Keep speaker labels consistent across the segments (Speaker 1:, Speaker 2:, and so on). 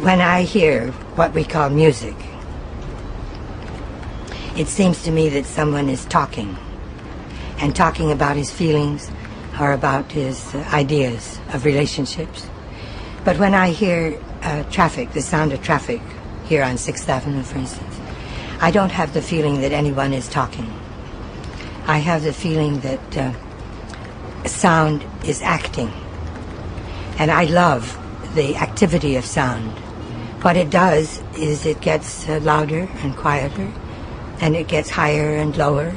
Speaker 1: When I hear what we call music, it seems to me that someone is talking, and talking about his feelings or about his ideas of relationships. But when I hear traffic, the sound of traffic here on 6th Avenue, for instance, I don't have the feeling that anyone is talking. I have the feeling that sound is acting. And I love the activity of sound. What it does is it gets louder and quieter, and it gets higher and lower,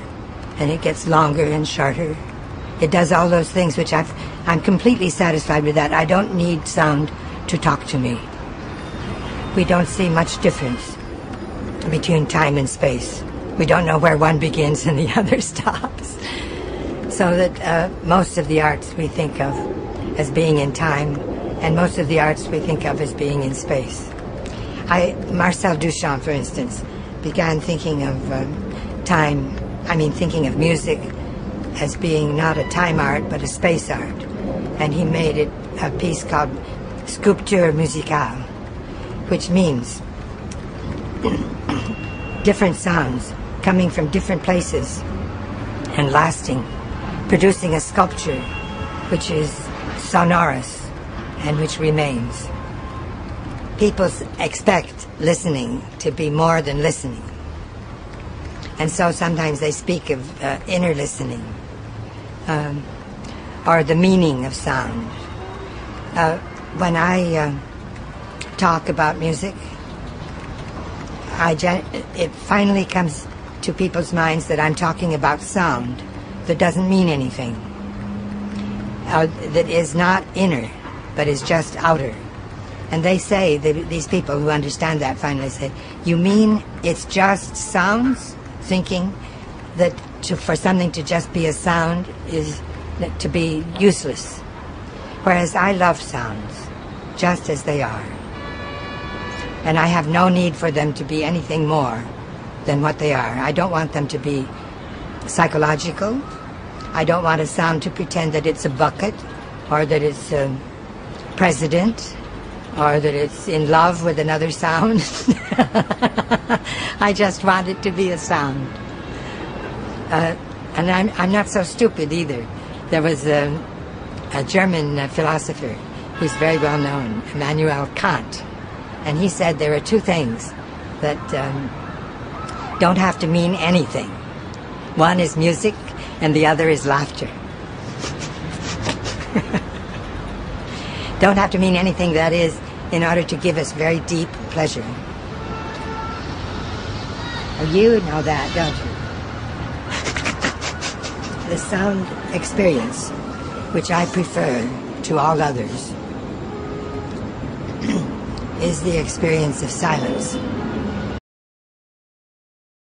Speaker 1: and it gets longer and shorter. It does all those things which I'm completely satisfied with that. I don't need sound to talk to me. We don't see much difference between time and space. We don't know where one begins and the other stops. So that most of the arts we think of as being in time, and most of the arts we think of as being in space. Marcel Duchamp, for instance, began thinking of thinking of music as being not a time art, but a space art. And he made it a piece called Sculpture Musicale, which means different sounds coming from different places and lasting, producing a sculpture which is sonorous and which remains. People expect listening to be more than listening. And so sometimes they speak of inner listening, or the meaning of sound. When I talk about music, it finally comes to people's minds that I'm talking about sound that doesn't mean anything, that is not inner, but is just outer. And they say, these people who understand that finally say, you mean it's just sounds? Thinking that for something to just be a sound is to be useless. Whereas I love sounds, just as they are. And I have no need for them to be anything more than what they are. I don't want them to be psychological. I don't want a sound to pretend that it's a bucket, or that it's a president, or that it's in love with another sound. I just want it to be a sound. And I'm not so stupid either. There was a German philosopher who's very well known, Immanuel Kant, and he said there are two things that don't have to mean anything. One is music, and the other is laughter. Don't have to mean anything, that is, in order to give us very deep pleasure. Oh, you know that, don't you? The sound experience, which I prefer to all others, is the experience of silence.